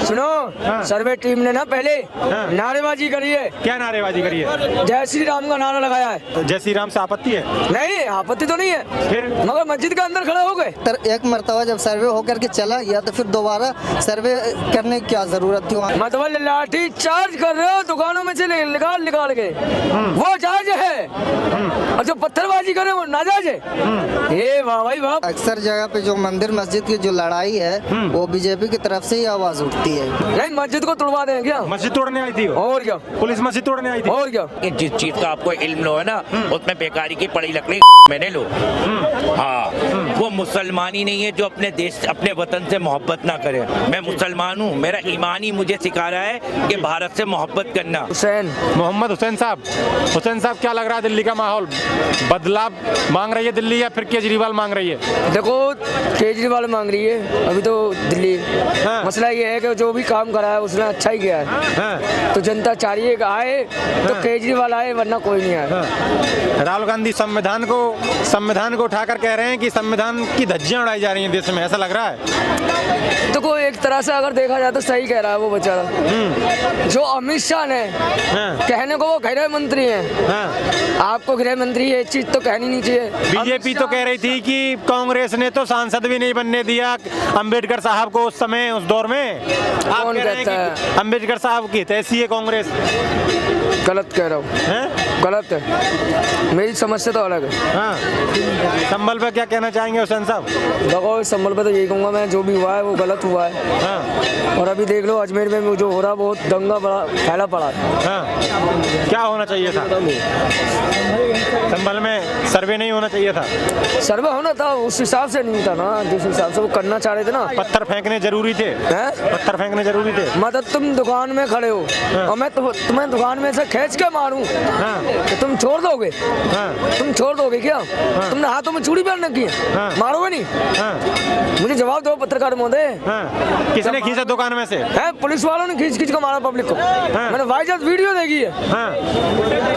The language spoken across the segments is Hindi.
सुनो, सर्वे टीम ने ना पहले नारेबाजी करी है। क्या नारेबाजी करी है? जय श्री राम का नारा लगाया है। जय श्री राम से आपत्ति है? नहीं, आपत्ति तो नहीं है, फिर मगर मस्जिद के अंदर खड़े हो गए। एक मरतबा जब सर्वे होकर के चला गया तो फिर दोबारा सर्वे करने की क्या जरूरत थी वहाँ? मतलब लाठी चार्ज कर रहे हो दुकानों में से निकाल निकाल के, वो जायज है, और जो पत्थरबाजी करे वो नाजायज है। ये वाह भाई वाह। अक्सर जगह पे जो मंदिर मस्जिद की जो लड़ाई है वो बीजेपी की तरफ से ही आवाज उठती है। नहीं, मस्जिद को तोड़वा दें क्या? मस्जिद तोड़ने आई थी वो? और क्या, पुलिस मस्जिद तोड़ने आई थी? और क्या। जिस चीज का आपको इल्म लो है ना, उसमें बेकारी की पड़ी लकड़ी मैंने लो। हाँ, वो मुसलमान ही नहीं है जो अपने देश अपने वतन से मोहब्बत ना करे। मैं मुसलमान हूँ, मेरा ईमान ही मुझे सिखा रहा है कि भारत से मोहब्बत करना। हुसैन, मोहम्मद हुसैन साहब, क्या लग रहा है दिल्ली का माहौल? बदलाव मांग रही है दिल्ली या फिर केजरीवाल मांग रही है? देखो केजरीवाल मांग रही है अभी तो दिल्ली। मसला ये है कि जो भी काम करा है उसने अच्छा ही किया है, तो जनता चाह रही है कि आए तो केजरीवाल आए, वरना कोई नहीं आए। राहुल गांधी संविधान को उठाकर कह रहे हैं कि संविधान की धज्जियां उड़ाई जा रही हैं देश में, ऐसा लग रहा है? तो कोई एक तरह से अगर देखा जाए तो सही कह रहा है वो बेचारा। जो अमित शाह ने कहने को वो गृह मंत्री हैं, आपको गृह मंत्री ये चीज तो कहनी नहीं चाहिए। बीजेपी तो कह रही थी कि कांग्रेस ने तो सांसद भी नहीं बनने दिया अंबेडकर साहब को उस समय, उस दौर में। आप कौन कह रहे हैं कहता कि अंबेडकर साहब की तैसी है कांग्रेस? गलत कह रहा हूँ, गलत है, मेरी समझ से तो अलग है। हाँ, संभल पे क्या कहना चाहेंगे हुसैन साहब? देखो संभल पे तो यही कहूँगा मैं, जो भी हुआ है वो गलत हुआ है। हाँ, और अभी देख लो अजमेर में जो हो रहा है बहुत दंगा बड़ा फैला पड़ा है। हाँ, क्या होना चाहिए था? संभल में सर्वे नहीं होना चाहिए था? सर्वे होना था, उस हिसाब से नहीं था ना जिस हिसाब से वो करना चाह रहे थे ना। पत्थर फेंकने जरूरी थे? पत्थर फेंकने जरूरी थे? मतलब तुम दुकान में खड़े हो और मैं तुम्हें दुकान में से खींच के मारूं तो तुम छोड़ दोगे? तुम छोड़ दोगे क्या? तुमने हाथों में चूड़ी पहन रखी है, मारोगे नहीं? मुझे जवाब दो पत्रकार महोदय। किसने खींचा दुकान में से? है पुलिस वालों ने खींच खींच के मारा पब्लिक को। मैंने वाइजत वीडियो देखी है,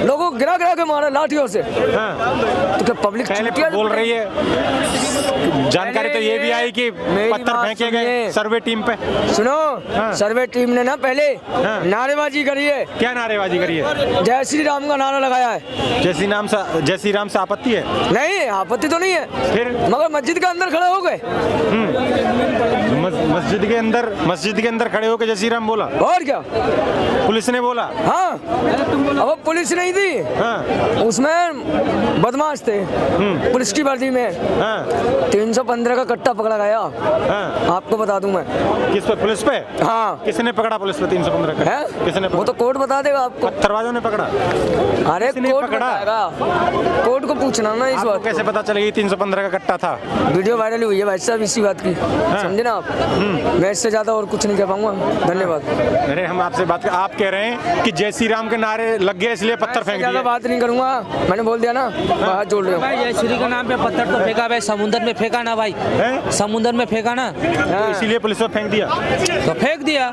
लोगों को गिरा गिरा के मारा लाठियों से। तो क्या पब्लिक बोल रही है? जानकारी तो ये भी आई कि पत्थर फेंके गए सर्वे टीम पे। सुनो, सर्वे टीम ने ना पहले नारेबाजी करी है। क्या नारेबाजी करी है? जय श्री राम का नारा लगाया है। जय श्री राम से आपत्ति है? नहीं, आपत्ति तो नहीं है, फिर मगर मस्जिद के अंदर खड़े हो गए। मस्जिद के अंदर खड़े होकर जय श्री राम बोला? और क्या, पुलिस ने बोला? हाँ, अब पुलिस नहीं थी, उसमें बदमाश थे पुलिस की वर्दी में। 315 का कट्टा पकड़ा गया। आपको बता दूं मैं। किस पे? पुलिस पे? हाँ। किसने पकड़ा पुलिस पे 315 का? किसने वो तो कोर्ट बता देगा आपको। पत्थरबाजों ने पकड़ा? अरे कोर्ट बताएगा, कोर्ट को पूछना ना इस बात। कैसे पता चलेगी 315 का कट्टा था? वीडियो वायरल हुई है भाई साहब इसी बात की, समझे ना आप। मैं इससे ज्यादा और कुछ नहीं कह पाऊंगा। धन्यवाद। अरे हम आपसे बात कर, आप कह रहे हैं कि जय श्री राम के नारे लग गए इसलिए पत्थर फेंक दिए। बात नहीं करूंगा, मैंने बोल दिया ना, हाथ जोड़ रहे हो। जय श्री के नाम पे पत्थर तो फेंका भाई, समुद्र में फेंका ना भाई, समुद्र में फेंका ना, तो इसीलिए पुलिस ने फेंक दिया। तो फेंक दिया,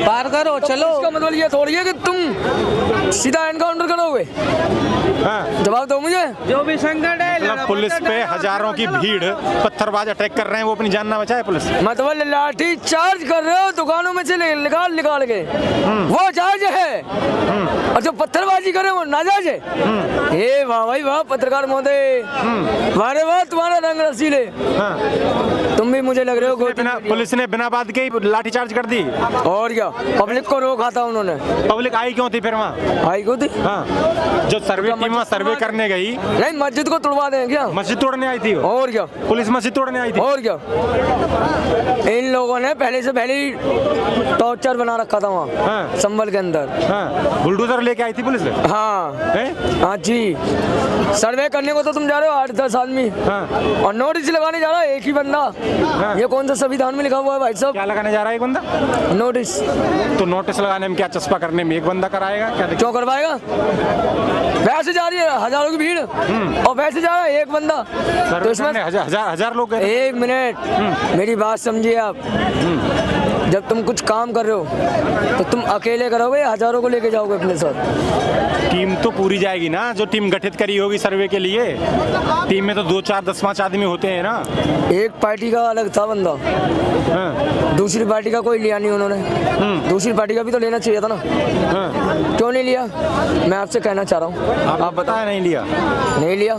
पार करो चलो। इसका मतलब ये थोड़ी है कि तुम सीधा एनकाउंटर करोगे। जवाब दो मुझे। जो भी संकट है, मतलब पुलिस पे हजारों की भीड़ पत्थरबाज अटैक कर रहे हैं, वो अपनी जान ना बचाए पुलिस? मतलब लाठी चार्ज कर रहे हो दुकानों में से निकाल निकाल के, वो जायज है, और जो पत्थरबाजी करे वो नाजायज है। ये वाह भाई वाह पत्रकार महोदय, वारे वाह तुम्हारा रंग रसीले। तुम भी मुझे लग रहे हो पुलिस ने बिना बात के लाठी चार्ज कर दी। और क्या, पब्लिक को रोका था उन्होंने। पब्लिक आई क्यों थी फिर वहाँ? आई क्यों थी? जो सर्वे टीम सर्वे करने गई, नहीं मस्जिद को तोड़वा दें क्या? मस्जिद तोड़ने आई थी वो? और क्या, पुलिस मस्जिद तोड़ने आई थी? और क्या, इन लोगों ने पहले से पहले टॉर्चर बना रखा था वहाँ संभल के अंदर। बुलडोजर लेके आई थी पुलिस? हाँ जी, सर्वे करने को तो तुम जा रहे हो 8-10 आदमी, और नोटिस लगाने जा रहा है एक ही बंदा। ये कौन सा संविधान में लिखा हुआ है भाई साहब? क्या लगाने जा रहा है एक बंदा? नोटिस। तो नोटिस लगाने में क्या, चस्पा करने में एक बंदा कराएगा क्या? क्यों करवाएगा? वैसे जा रही है हजारों की भीड़, और वैसे जा रहा है एक बंदा, तो इसमें हजार लोग। 1 मिनट मेरी बात समझिए आप। जब तुम कुछ काम कर रहे हो तो तुम अकेले करोगे या हजारों को लेके जाओगे अपने साथ? टीम तो पूरी जाएगी ना, जो टीम गठित करी होगी सर्वे के लिए। टीम में तो 2, 4, 10, 5 आदमी होते हैं ना। एक पार्टी का अलग था बंदा, हाँ। दूसरी पार्टी का कोई लिया नहीं उन्होंने। दूसरी पार्टी का भी तो लेना चाहिए था ना, हाँ। क्यों नहीं लिया? मैं आपसे कहना चाह रहा हूँ। आप बताया नहीं लिया? नहीं लिया।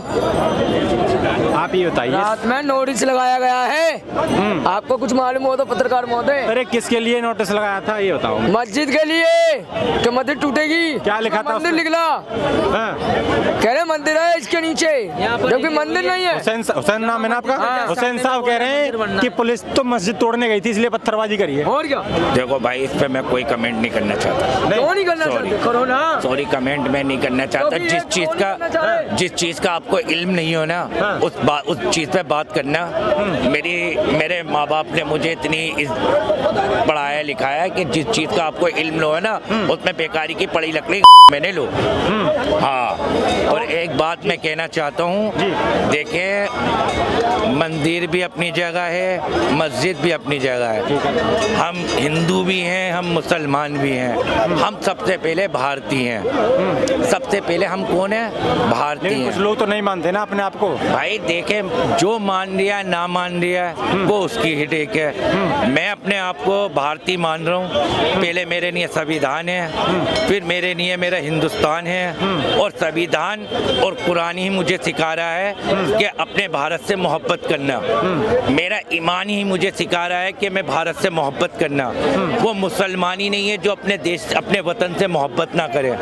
आप ही बताइए। रात में नोटिस लगाया गया है, आपको कुछ मालूम हो तो पत्रकार महोदय? अरे किसके लिए नोटिस लगाया था ये बताओ। मस्जिद के लिए कि मस्जिद टूटेगी। क्या लिखा था मंदिर उसमें? निकला, हाँ। कह रहे मंदिर है इसके नीचे, जबकि मंदिर नहीं है। हुसैन नाम है ना आपका? हाँ। हुसैन साहब कह रहे हैं कि पुलिस तो मस्जिद तोड़ने गई थी इसलिए पत्थरबाजी करी है। और क्या? देखो भाई, इस पे मैं कोई कमेंट नहीं करना चाहता। क्यों नहीं करना Sorry. चाहते? करो ना। सॉरी, कमेंट में नहीं करना चाहता। तो फिर जिस चीज कौन करना चाह रहे? जिस चीज का आपको इल्म नहीं हो ना, हाँ। उस चीज पे बात करना। मेरे माँ बाप ने मुझे इतनी पढ़ाया लिखाया है कि जिस चीज का आपको इल्म हो ना, उसमें बेकारी की पड़ी लकड़ी मैंने लो। हाँ, और एक बात मैं कहना चाहता हूँ, देखें, मंदिर भी अपनी जगह है, मस्जिद भी अपनी जगह है। हम हिंदू भी हैं, हम मुसलमान भी हैं। हम सबसे पहले भारतीय हैं। सबसे पहले हम कौन है? भारतीय लेकिन कुछ हैं। लोग तो नहीं मानते ना अपने आप को। भाई देखें, जो मान लिया ना मान लिया वो उसकी ही टेक है। मैं अपने आप को भारतीय मान रहा हूँ। पहले मेरे लिए संविधान है, फिर मेरे लिए मेरा हिंदुस्तान है, और संविधान और कुरान ही मुझे सिखा रहा है कि अपने भारत से मोहब्बत करना। मेरा ईमान ही मुझे सिखा रहा है कि मैं भारत से मोहब्बत करना। वो मुसलमान ही नहीं है जो अपने देश, अपने वतन से मोहब्बत ना करे।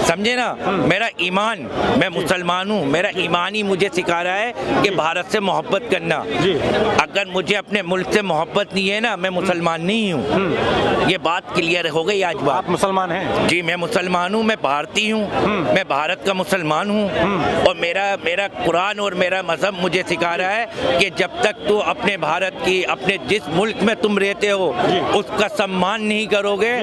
समझे ना? मेरा ईमान, मैं मुसलमान हूँ, मेरा ईमान ही मुझे सिखा रहा है कि भारत से मोहब्बत करना। अगर मुझे अपने मुल्क से मोहब्बत नहीं है ना, मैं मुसलमान नहीं हूँ। ये बात क्लियर हो गई आज बात। आप मुसलमान हैं? जी, मैं मुसलमान हूँ, मैं भारतीय हूँ, मैं भारत का मुसलमान हूँ, और मेरा कुरान और मेरा मजहब मुझे सिखा रहा है कि जब तक तू अपने भारत की, अपने जिस मुल्क में तुम रहते हो उसका सम्मान नहीं करोगे,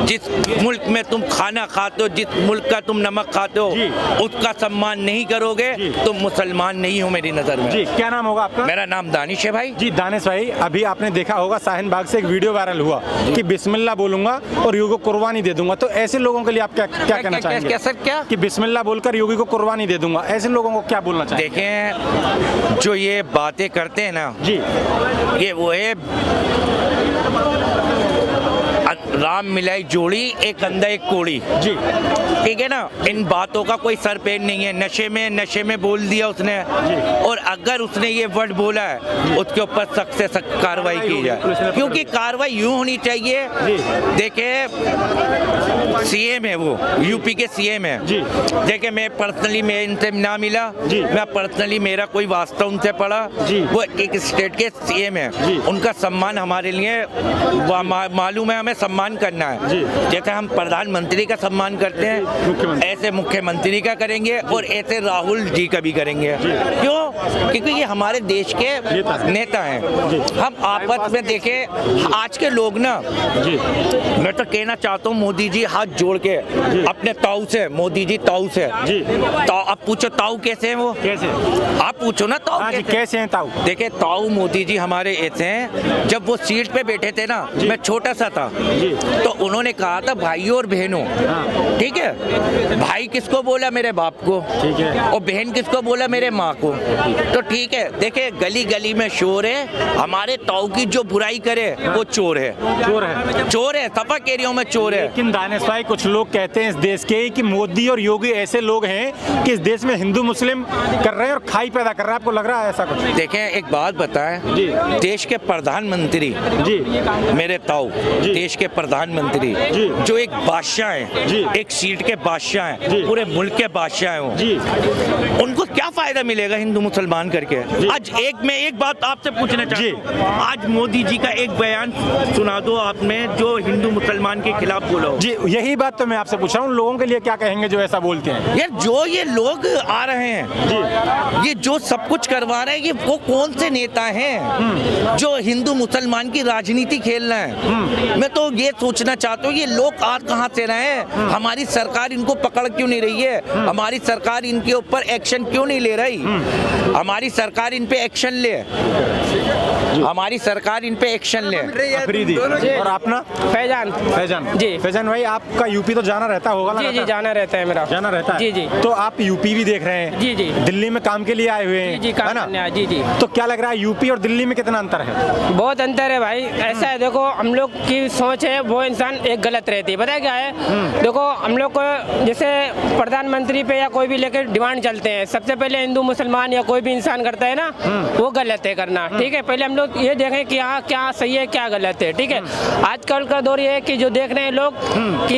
जिस मुल्क में तुम खाना खाते हो, जिस मुल्क का तुम नमक खाते हो उसका सम्मान नहीं करोगे, तुम मुसलमान नहीं हो मेरी नज़र में। जी, क्या नाम होगा आपका? मेरा नाम दानिश है भाई। जी दानिश भाई, अभी आपने देखा होगा शाहीन बाग से एक वीडियो वायरल हुआ कि बिस्मिल्लाह बोलूंगा और योगी को कुर्बानी दे दूंगा, तो ऐसे लोगों के लिए आप क्या कहना चाहेंगे? क्या सर, क्या? कि बिस्मिल्लाह बोलकर योगी को कुर्बानी दे दूंगा, ऐसे लोगों को क्या बोलना चाहिए? देखें, जो ये बातें करते हैं ना, जी, ये वो है राम मिलाई जोड़ी, एक अंधा एक कोड़ी। जी, ठीक है ना? इन बातों का कोई सर पेन नहीं है। नशे में बोल दिया उसने, और अगर उसने ये वर्ड बोला है उसके ऊपर सख्त से सख्त कार्रवाई की जाए, क्योंकि कार्रवाई यूं होनी चाहिए। देखिए, सीएम है वो, यूपी के सीएम है। देखिए, मैं पर्सनली मैं इनसे ना मिला, मैं पर्सनली मेरा कोई वास्ता उनसे पड़ा। वो एक स्टेट के सीएम है, उनका सम्मान हमारे लिए मालूम है, हमें सम्मान करना है। जैसे हम प्रधानमंत्री का सम्मान करते हैं, ऐसे मुख्यमंत्री का करेंगे, और ऐसे राहुल जी का भी करेंगे। क्यों? क्योंकि ये हमारे देश के नेता हैं। हम आपस में देखें, आज के लोग ना, मैं तो कहना चाहता हूँ, मोदी जी हाथ जोड़ के अपने ताऊ से, मोदी जी ताऊ से, आप पूछो ताऊ कैसे हैं वो? कैसे? आप पूछो ना ताऊ कैसे हैं ताऊ? देखिए, ताऊ मोदी जी हमारे ऐसे हैं, जब वो सीट पे बैठे थे ना, मैं छोटा सा था, तो उन्होंने कहा था भाइयों और बहनों। ठीक है? भाई किसको बोला? मेरे बाप को। ठीक है। और बहन किसको बोला? मेरे माँ को। तो ठीक है, देखिए, गली गली में शोर है, हमारे ताऊ की जो बुराई करे वो चोर है। चोर है, सफा एरियो में चोर है। लेकिन दानिश भाई, कुछ लोग कहते हैं इस देश के कि मोदी और योगी ऐसे लोग हैं कि इस देश में हिंदू मुस्लिम कर रहे हैं और खाई पैदा कर रहे हैं। आपको लग रहा है ऐसा कुछ? देखें, एक बात बताएं, देश के प्रधानमंत्री मेरे ताऊ, देश के प्रधानमंत्री जो एक बादशाह है, एक सीट के बादशाह हैं, पूरे मुल्क के बादशाह हैं, उनको क्या फायदा मिलेगा हिंदू मुसलमान करके? आज एक बात आपसे पूछना चाहता हूं, आज मोदी जी का एक बयान सुना दो आपने जो हिंदू मुसलमान के खिलाफ बोला हो। जी, यही बात तो मैं आपसे पूछ रहा हूँ, लोगों के लिए क्या कहेंगे जो ऐसा बोलते हैं? यार, जो ये लोग आ रहे हैं, ये जो सब कुछ करवा रहे हैं, ये वो कौन से नेता हैं जो हिंदू मुसलमान की राजनीति खेल रहे हैं? मैं तो ये सोचना चाहता हूँ, ये लोग आज कहाँ से रहे हैं? हमारी सरकार इनको पकड़ क्यों नहीं रही है? हमारी सरकार इनके ऊपर एक्शन क्यों नहीं ले रही? हमारी सरकार इन पे एक्शन ले। हमारी सरकार इन पे एक्शन ले। अफरीदी। और अपना फैजान। फैजान जी। फैजान भाई, आपका यूपी तो जाना रहता होगा जी जी लगातार? जाना रहता है मेरा। जाना रहता है। जी जी। तो आप यूपी भी देख रहे हैं? जी जी। दिल्ली में काम के लिए आए हुए हैं, जी काम है ना? करने आए, जी जी। तो क्या लग रहा है यूपी और दिल्ली में कितना अंतर है? बहुत अंतर है भाई। ऐसा है, देखो हम लोग की सोच है वो इंसान एक गलत रहती है। पता है क्या है, देखो हम लोग को जैसे प्रधानमंत्री पे या कोई भी लेकर डिमांड चलते हैं, सबसे पहले हिंदू मुसलमान या कोई भी इंसान करता है ना, वो गलत है करना। ठीक है, पहले हम लोग ये देखें कि हाँ क्या सही है क्या गलत है। ठीक है, आजकल का दौर ये है कि जो देख रहे हैं लोग कि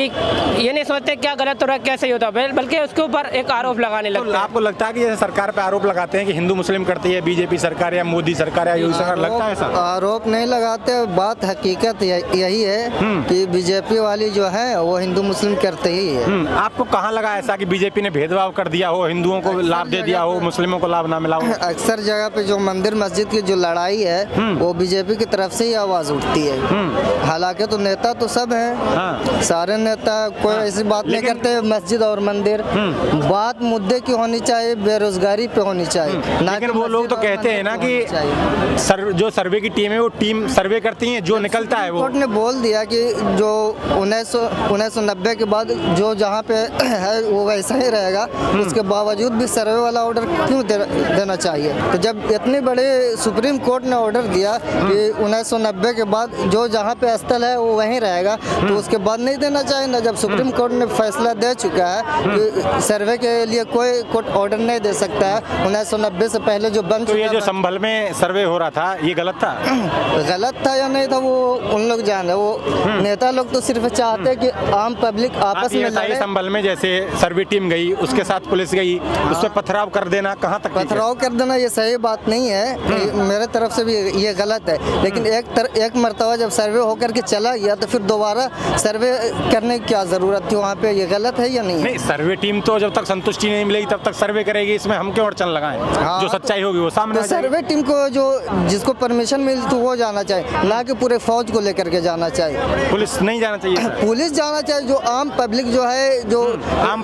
ये नहीं सोचते क्या गलत हो रहा है क्या सही होता है, बल्कि उसके ऊपर एक आरोप लगाने तो लगते हैं। आपको लगता है कि जैसे सरकार पे आरोप लगाते हैं कि हिंदू मुस्लिम करती है बीजेपी सरकार या मोदी सरकार या योगी सरकार, लगता है ऐसा? आरोप नहीं लगाते, बात हकीकत यही है कि बीजेपी वाली जो है वो हिंदू मुस्लिम करते ही है। आपको कहाँ लगा ऐसा कि बीजेपी ने भेदभाव कर दिया हो, हिंदुओं को लाभ दे दिया हो, मुस्लिमों को लाभ ना मिला हो? अक्सर जगह पे जो मंदिर मस्जिद की जो लड़ाई है वो बीजेपी की तरफ से ही आवाज उठती है। हालांकि तो नेता तो सब हैं, हाँ। सारे नेता कोई ऐसी बात नहीं करते मस्जिद और मंदिर। बात मुद्दे की होनी चाहिए, बेरोजगारी पे होनी चाहिए, ना लेकिन कि वो लोग तो मस्जिद और कहते हैं ना मंदिर पे होनी कि चाहिए। जो सर्वे की टीम है वो टीम सर्वे करती है, जो निकलता है वो। कोर्ट ने बोल दिया कि जो 1990 के बाद जो जहाँ पे है वो वैसा ही रहेगा, उसके बावजूद भी सर्वे वाला ऑर्डर क्यों देना चाहिए? तो जब इतनी बड़ी सुप्रीम कोर्ट ने ऑर्डर दिया कि 1990 के बाद जो जहाँ पे स्थल है वो वहीं रहेगा, तो उसके बाद नहीं देना चाहिए ना? जब सुप्रीम कोर्ट ने फैसला दे चुका है कि सर्वे के लिए कोई कोर्ट ऑर्डर नहीं दे सकता है 1990 से पहले जो बन तो ये चुका जो था। संभल में सर्वे हो रहा था ये गलत था? गलत था या नहीं था वो उन लोग जान रहे। वो नेता लोग तो सिर्फ चाहते हैं कि आम पब्लिक आप आपस ये में बताइए, लड़े। संभल में जैसे सर्वे टीम गई, उसके साथ पुलिस गई, उस पर पथराव कर देना कहाँ तक ठीक है? पथराव कर देना ये सही बात नहीं है, मेरे तरफ से भी ये गलत है। लेकिन एक मर्तबा जब सर्वे होकर के चला गया तो फिर दोबारा सर्वे करने की क्या जरूरत थी वहाँ पे? ये गलत है या नहीं है? नहीं, सर्वे टीम तो जब तक संतुष्टि नहीं मिलेगी तब तक सर्वे करेगी, इसमें हम क्यों अड़चन लगाएं? हाँ, जो सच्चाई होगी वो सामने तो आ जाएगी। सर्वे टीम को जो जिसको परमिशन मिली तो वो जाना चाहिए, ना कि पूरे फौज को लेकर के जाना चाहिए। पुलिस नहीं जाना चाहिए? पुलिस जाना चाहिए, जो आम पब्लिक जो है, जो आम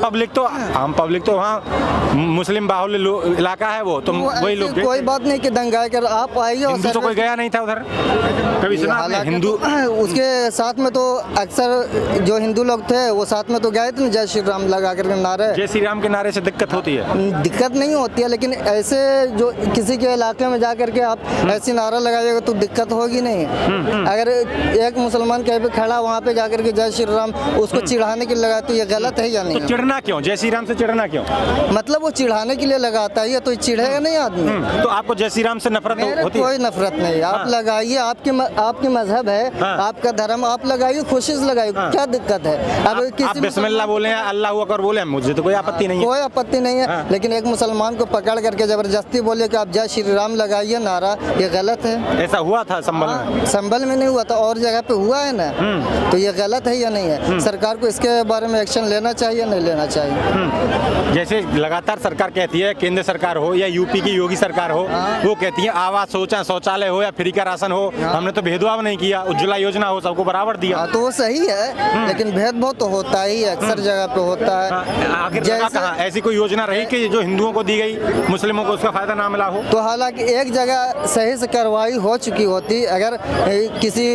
पब्लिक तो वहाँ मुस्लिम बाहुल्य इलाका है वो, तो वही लोग कोई बात नहीं कि दंगा कर आप आइए और हिंदू तो कोई गया नहीं था उधर, कभी सुना आपने? हालांकि हिंदू तो उसके साथ में तो अक्सर जो हिंदू लोग थे वो साथ में तो गए थे ना, जय श्री राम लगा करके नारे। जय श्री राम के नारे से दिक्कत होती है? दिक्कत नहीं होती है, लेकिन ऐसे जो किसी के इलाके में जा करके आप ऐसी नारा लगाइएगा तो दिक्कत होगी नहीं। अगर एक मुसलमान कहीं पे खड़ा वहाँ पे जा करके जय श्री राम उसको चिढ़ाने के लिए लगाए तो ये गलत है या तो नहीं? चिढ़ना क्यों? जय श्री राम से चिढ़ना क्यों? मतलब वो चिढ़ाने के लिए लगाता है, ये तो चिढ़ेगा नहीं आदमी। तो आपको जय श्री राम से नफरत मेरे होती है? कोई नफरत नहीं, आप हाँ। लगाइए, आपकी मजहब है, हाँ। आपका धर्म, आप लगाइए, खुशी से लगाइए, हाँ। क्या दिक्कत है? अब आप बिस्मिल्लाह बोले हैं, अल्लाह अकबर बोले हैं, मुझे तो कोई आपत्ति नहीं है। कोई आपत्ति नहीं है, हाँ। लेकिन एक मुसलमान को पकड़ करके जबरदस्ती बोले कि आप जय श्री राम लगाइए नारा, ये गलत है। ऐसा हुआ था संभल में? संभल में नहीं हुआ था, और जगह पे हुआ है ना, तो ये गलत है या नहीं है? सरकार को इसके बारे में एक्शन लेना चाहिए नहीं लेना चाहिए? जैसे लगातार सरकार कहती है, केंद्र सरकार हो या यूपी की योगी सरकार हो, वो कहती है आवास शौचालय हो या फ्री का राशन हो, हमने तो भेदभाव नहीं किया, उज्ज्वला योजना हो, सबको बराबर दिया। हाँ, तो वो सही है, लेकिन भेदभाव तो होता ही है, अक्सर जगह पे होता है। आखिर लगा कहाँ? ऐसी कोई योजना रही कि जो हिंदुओं को दी गई, मुस्लिमों को उसका फायदा ना मिला हो? तो हालांकि एक जगह सही से कार्रवाई हो चुकी होती, अगर किसी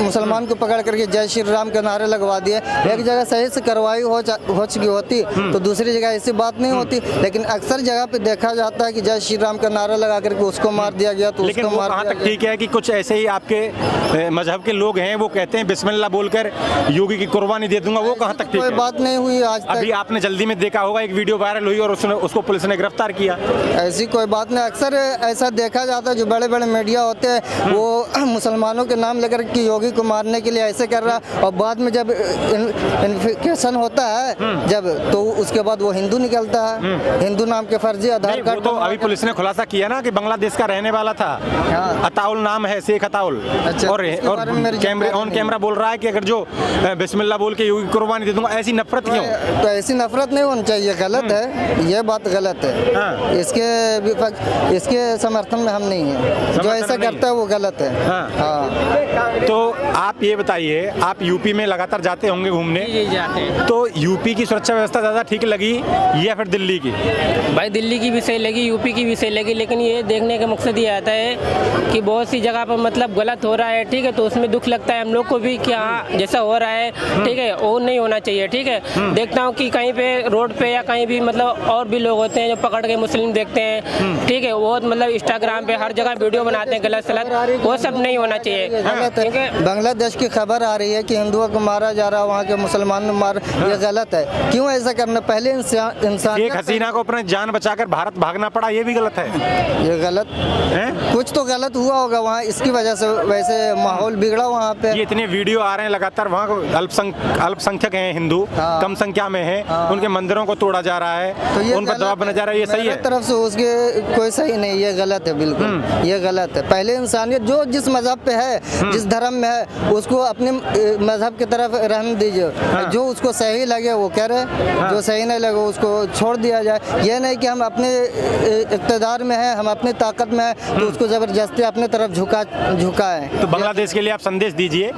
मुसलमान को पकड़ करके जय श्री राम के नारे लगवा दिए, एक जगह सही से कार्रवाई हो चुकी होती तो दूसरी जगह ऐसी बात नहीं होती। लेकिन अक्सर जगह पे देखा जाता है कि जय श्री राम का नारा लगा करके उसको मार दिया गया तो लेकिन उसको वो मार कहाँ दिया तक गया। ठीक है कि कुछ ऐसे ही आपके मजहब के लोग हैं, वो कहते हैं बिस्मिल्लाह बोलकर योगी की कुर्बानी दे दूंगा, वो कहाँ तक ठीक कोई है? बात नहीं हुई आज अभी तक, आपने जल्दी में देखा होगा एक वीडियो वायरल हुई और उसको पुलिस ने गिरफ्तार किया। ऐसी कोई बात नहीं। अक्सर ऐसा देखा जाता है, जो बड़े बड़े मीडिया होते हैं वो मुसलमानों के नाम लेकर के योगी को मारने के लिए ऐसे कर रहा, और बाद में जब इन्फिकेशन होता है जब, तो उसके बाद वो हिंदू निकलता है, हिंदू नाम के फर्जी आधार नहीं, वो कार्ड तो अभी पुलिस ने खुलासा किया ना कि बांग्लादेश का रहने वाला था, हाँ। अताउल नाम है, शेख अताउल। अच्छा, और इसके बारे में मेरी कैमरे जानकारी ऑन नहीं कैमरा बोल रहा है कि अगर जो बिस्मिल्लाह बोल के योगी की कुर्बानी दे दूंगा, ऐसी नफरत क्यों? तो ऐसी नफरत नहीं होनी चाहिए, गलत है, ये बात गलत है। हाँ। इसके समर्थन में हम नहीं है, जो ऐसा नहीं। करता है वो गलत है। हाँ। हाँ। तो आप ये बताइए, आप यूपी में लगातार जाते होंगे घूमने, जी जाते हैं। तो यूपी की सुरक्षा व्यवस्था ज़्यादा ठीक लगी या फिर दिल्ली की? भाई दिल्ली की भी सही लगी, यूपी की भी सही लगी, लेकिन ये देखने का मकसद ये आता है कि बहुत सी जगह पर मतलब गलत हो रहा है, ठीक है, तो उसमें दुख लगता है हम लोग को भी कि हाँ जैसा हो रहा है, ठीक है, वो नहीं होना चाहिए, ठीक है। देखता हूँ कि कहीं पे रोड पे या कहीं भी मतलब और भी लोग होते हैं जो पकड़ के मुस्लिम देखते हैं, ठीक है, वो मतलब इंस्टाग्राम पे हर जगह वीडियो बनाते हैं गलत सलत, वो सब नहीं होना चाहिए। गलत है। बांग्लादेश की खबर आ रही है कि हिंदुओं को मारा जा रहा है, वहाँ के मुसलमानों मार, ये गलत है। क्यों ऐसा करना? पहले इंसान एक हसीना को अपने जान बचाकर भारत भागना पड़ा, ये भी गलत है। ये गलत हैं? कुछ तो गलत हुआ होगा वहाँ, इसकी वजह से वैसे माहौल बिगड़ा वहाँ पे। ये इतने वीडियो आ रहे हैं लगातार, वहाँ को अल्पसंख्यक हैं हिंदू, हाँ। कम संख्या में हैं, उनके मंदिरों को तोड़ा जा रहा है, तो ये उन पर दबाव बना जा रहा है, ये सही मेरे है? तरफ से उसके कोई सही नहीं, ये गलत है, बिल्कुल ये गलत है। पहले इंसानियत जो जिस मजहब पे है, जिस धर्म में है, उसको अपने मजहब की तरफ रहने दीजिए। जो उसको सही लगे वो करे, जो सही नहीं लगे उसको छोड़ दिया जाए। ये नहीं कि हम अपने इक़्तिदार में है, हम अपनी ताकत में है, तो उसको ज़बरदस्ती अपने तरफ झुकाएं। तो बांग्लादेश के लिए आप संदेश दीजिए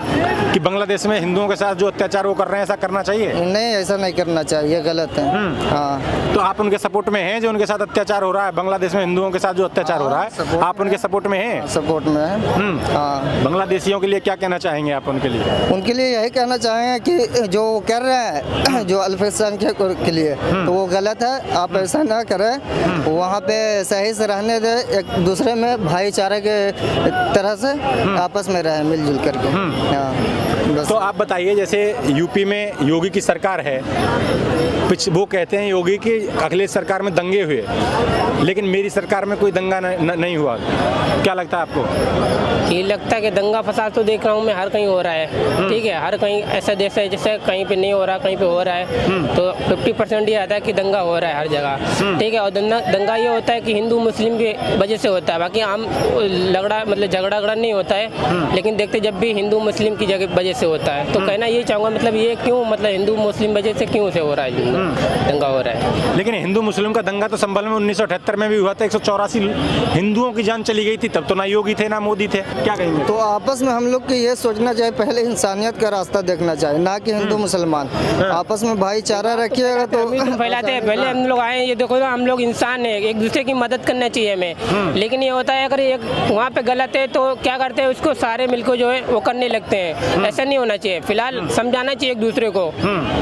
कि बांग्लादेश में हिंदुओं के साथ जो अत्याचार वो कर रहे हैं, ऐसा करना चाहिए? नहीं, ऐसा नहीं करना चाहिए, ये गलत है। हाँ, तो आप उनके सपोर्ट में हैं जो उनके साथ अत्याचार हो रहा है? बांग्लादेश में हिंदुओं के साथ जो अत्याचार हो रहा है, आप उनके सपोर्ट में हैं? सपोर्ट में है। हाँ, बांग्लादेशियों के लिए क्या कहना चाहेंगे आप उनके लिए? उनके लिए यही कहना चाहेंगे कि जो कर रहे हैं जो अल्पसंख्यकों के लिए, तो वो गलत है। आप ऐसा ना करें, वहाँ पे सही से रहने दें, एक दूसरे में भाईचारे के तरह से आपस में रहें मिलजुल करके। हाँ, बस। तो आप बताइए, जैसे यूपी में योगी की सरकार है, वो कहते हैं योगी की अखिलेश सरकार में दंगे हुए, लेकिन मेरी सरकार में कोई दंगा नहीं हुआ। क्या लगता है आपको? ये लगता है कि दंगा फसाद तो देख रहा हूँ मैं हर कहीं हो रहा है, ठीक है, हर कहीं ऐसा देश है जैसे कहीं पे नहीं हो रहा, कहीं पे हो रहा है, तो 50% ये आता है कि दंगा हो रहा है हर जगह, ठीक है। और दंगा ये होता है कि हिंदू मुस्लिम की वजह से होता है, बाकी आम झगड़ा नहीं होता है, लेकिन देखते जब भी हिंदू मुस्लिम की वजह से होता है। तो कहना ये चाहूँगा मतलब ये क्यों, मतलब हिंदू मुस्लिम वजह से क्यों से हो रहा है दंगा हो रहा है। लेकिन हिंदू मुस्लिम का दंगा तो संभल में 1978 में भी हुआ था, 184 हिंदुओं की जान चली गई थी, तब तो ना योगी थे ना मोदी थे। क्या कहेंगे? तो आपस में हम लोग को ये सोचना चाहिए, पहले इंसानियत का रास्ता देखना चाहिए, ना कि हिंदू मुसलमान। आपस में भाईचारा रखिएगा तो फैलाते हैं। पहले हम लोग आए, ये देखो ना, हम लोग इंसान है, एक दूसरे की मदद करना चाहिए हमें, लेकिन ये होता है अगर एक वहाँ पे गलत है तो क्या करते हैं, उसको सारे मिलकर जो है वो करने लगते हैं। ऐसा नहीं होना चाहिए, फिलहाल समझाना चाहिए एक दूसरे को,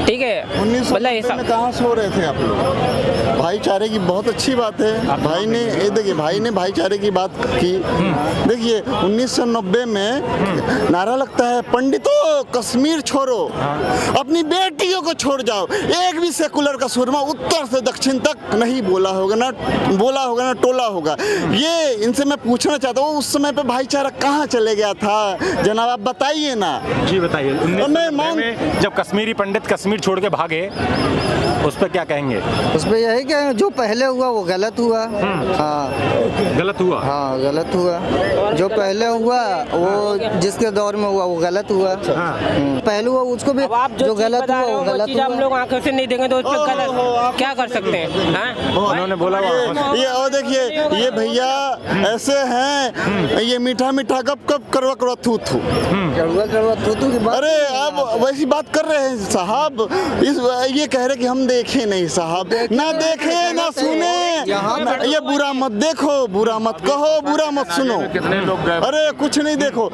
ठीक है। 1990 में कहाँ सो रहे थे आप लोग? भाईचारे की बहुत अच्छी बात है। भाई ने ये देखिए, भाई ने भाईचारे की बात की। देखिए 1990 में नारा लगता है, पंडितों कश्मीर छोड़ो, अपनी बेटियों को छोड़ जाओ। एक भी सेकुलर का सुरमा उत्तर से दक्षिण तक नहीं बोला होगा ना टोला होगा। ये इनसे मैं पूछना चाहता हूँ, उस समय पे भाईचारा कहाँ चले गया था जनाब, आप बताइए ना। जी बताइए। 1990 में जब कश्मीरी पंडित कश्मीर छोड़ के भागे, उस पर क्या कहेंगे? उस पर यही कहेंगे जो पहले हुआ वो गलत हुआ। हाँ, गलत हुआ। हाँ, गलत हुआ। जो पहले हुआ वो जिसके दौर में हुआ वो गलत हुआ। पहले हुआ उसको भी, जो गलत हुआ वो गलत हुआ। हम लोग आंखों से नहीं देंगे तो उस पर गलत क्या कर सकते हैं? हाँ? उन्होंने बोला ये और देखिए, ये भैया ऐसे हैं, ये मीठा मीठा गप करवा थू थू। कड़वा थू की बात। अरे आप वैसी बात कर रहे हैं साहब, ये कह रहे कि हम देखे नहीं साहब, ना देखे ना सुने। ये बुरा मत देखो, बुरा मत कहो, बुरा मत सुनो। कितने लोग गए? अरे कुछ नहीं देखो।